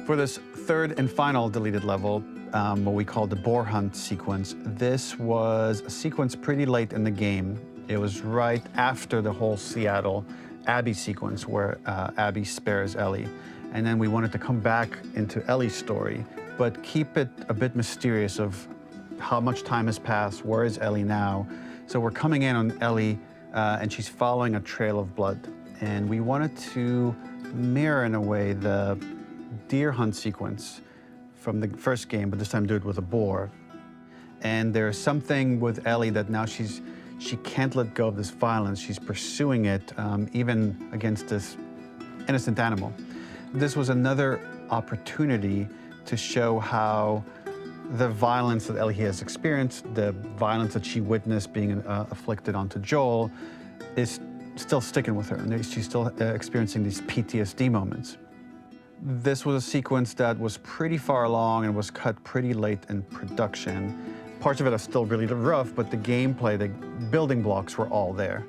For this third and final deleted level, what we call the boar hunt sequence, this was a sequence pretty late in the game. It was right after the whole Seattle Abby sequence where Abby spares Ellie. And then we wanted to come back into Ellie's story, but keep it a bit mysterious of how much time has passed, where is Ellie now? So we're coming in on Ellie, and she's following a trail of blood. And we wanted to mirror, in a way, the deer hunt sequence from the first game, but this time do it with a boar. And there's something with Ellie that now she can't let go of this violence. She's pursuing it, even against this innocent animal. This was another opportunity to show how the violence that Ellie has experienced, the violence that she witnessed being afflicted onto Joel, is still sticking with her, and she's still experiencing these PTSD moments. This was a sequence that was pretty far along and was cut pretty late in production. Parts of it are still really rough, but the gameplay, the building blocks were all there.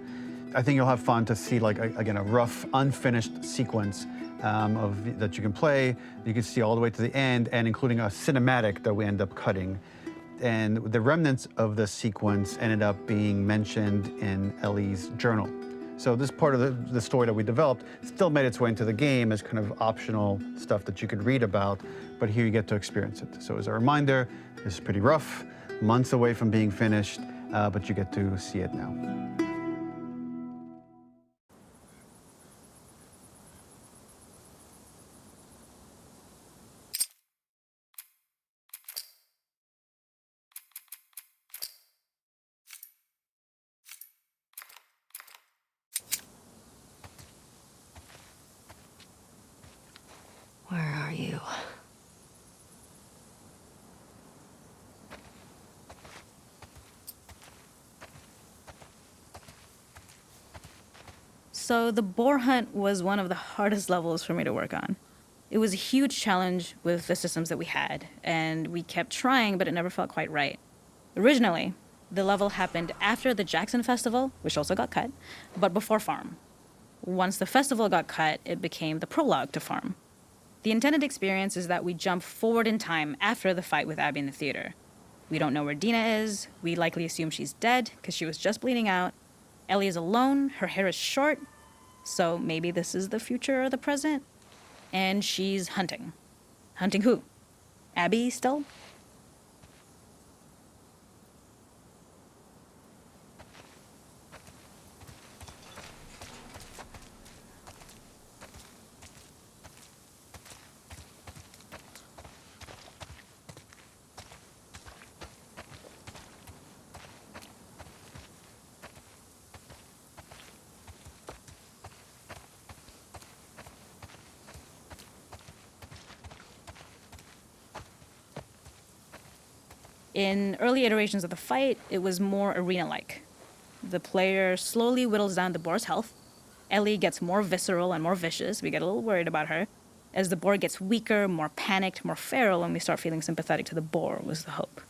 I think you'll have fun to see, like, again, a rough, unfinished sequence that you can play. You can see all the way to the end, and including a cinematic that we end up cutting. And the remnants of the sequence ended up being mentioned in Ellie's journal. So this part of the story that we developed still made its way into the game as kind of optional stuff that you could read about, but here you get to experience it. So as a reminder, this is pretty rough, months away from being finished, but you get to see it now. Where are you? So the boar hunt was one of the hardest levels for me to work on. It was a huge challenge with the systems that we had, and we kept trying, but it never felt quite right. Originally, the level happened after the Jackson Festival, which also got cut, but before Farm. Once the festival got cut, it became the prologue to Farm. The intended experience is that we jump forward in time after the fight with Abby in the theater. We don't know where Dina is. We likely assume she's dead because she was just bleeding out. Ellie is alone. Her hair is short. So maybe this is the future or the present. And she's hunting. Hunting who? Abby still? In early iterations of the fight, it was more arena-like. The player slowly whittles down the boar's health. Ellie gets more visceral and more vicious. We get a little worried about her. As the boar gets weaker, more panicked, more feral, and we start feeling sympathetic to the boar was the hope.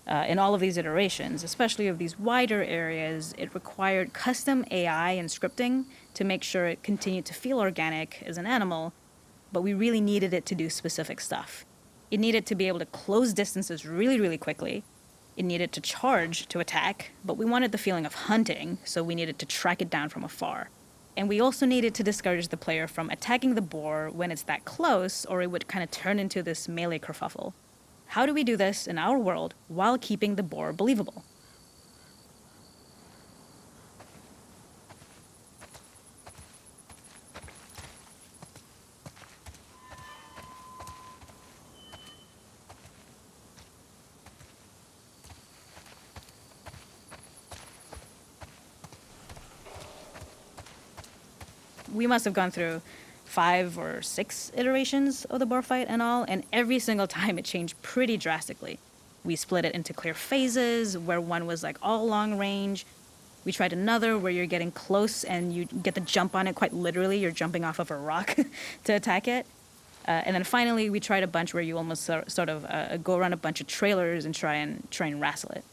In all of these iterations, especially of these wider areas, it required custom AI and scripting to make sure it continued to feel organic as an animal, but we really needed it to do specific stuff. It needed to be able to close distances really, really quickly. It needed to charge to attack, but we wanted the feeling of hunting, so we needed to track it down from afar. And we also needed to discourage the player from attacking the boar when it's that close, or it would kind of turn into this melee kerfuffle. How do we do this in our world while keeping the boar believable? We must have gone through 5 or 6 iterations of the boar fight and all, and every single time it changed pretty drastically. We split it into clear phases, where one was like all long range. We tried another where you're getting close and you get the jump on it quite literally. You're jumping off of a rock to attack it. And then finally, we tried a bunch where you almost sort of go around a bunch of trailers and try and wrestle it.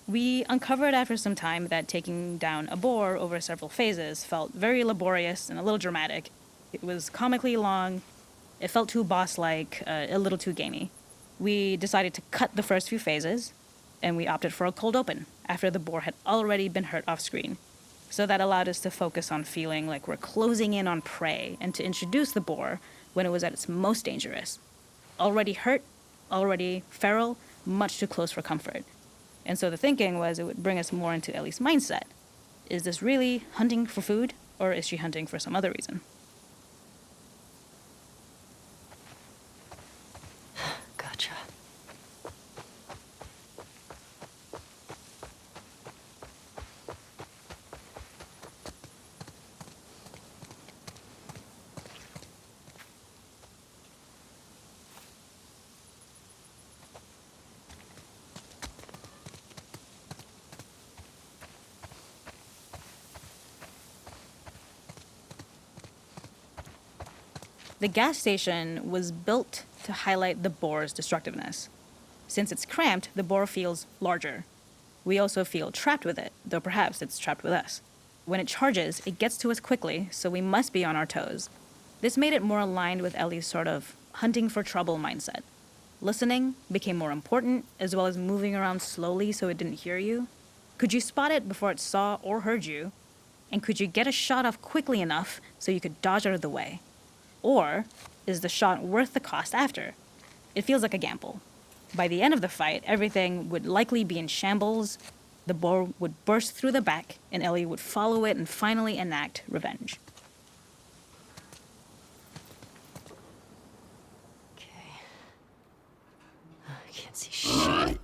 We uncovered after some time that taking down a boar over several phases felt very laborious and a little dramatic. It was comically long, It felt too boss-like, a little too gamey. We decided to cut the first few phases, and we opted for a cold open after the boar had already been hurt off screen. So that allowed us to focus on feeling like we're closing in on prey and to introduce the boar when it was at its most dangerous. Already hurt, already feral, much too close for comfort. And so the thinking was it would bring us more into Ellie's mindset. Is this really hunting for food, or is she hunting for some other reason? Gotcha. The gas station was built to highlight the boar's destructiveness. Since it's cramped, the boar feels larger. We also feel trapped with it, though perhaps it's trapped with us. When it charges, it gets to us quickly, so we must be on our toes. This made it more aligned with Ellie's sort of hunting for trouble mindset. Listening became more important, as well as moving around slowly so it didn't hear you. Could you spot it before it saw or heard you? And could you get a shot off quickly enough so you could dodge out of the way? Or is the shot worth the cost after? It feels like a gamble. By the end of the fight, everything would likely be in shambles, the boar would burst through the back, and Ellie would follow it and finally enact revenge. Okay. I can't see shit.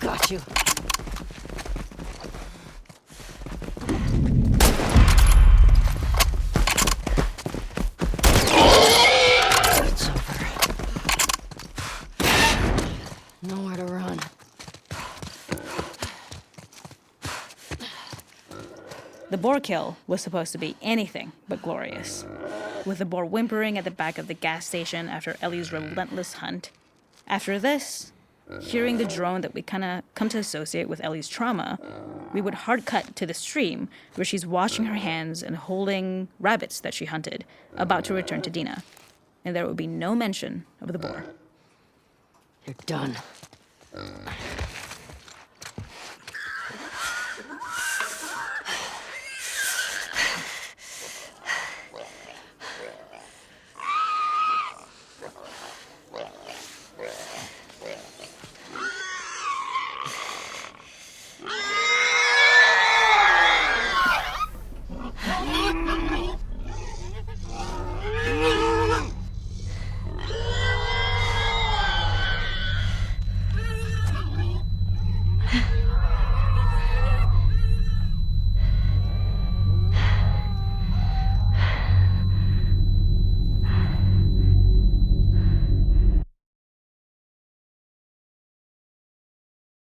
Got you. It's over. Nowhere to run. The boar kill was supposed to be anything but glorious. With the boar whimpering at the back of the gas station after Ellie's relentless hunt. After this, hearing the drone that we kind of come to associate with Ellie's trauma, we would hard cut to the stream where she's washing her hands and holding rabbits that she hunted, about to return to Dina. And there would be no mention of the boar. You're done.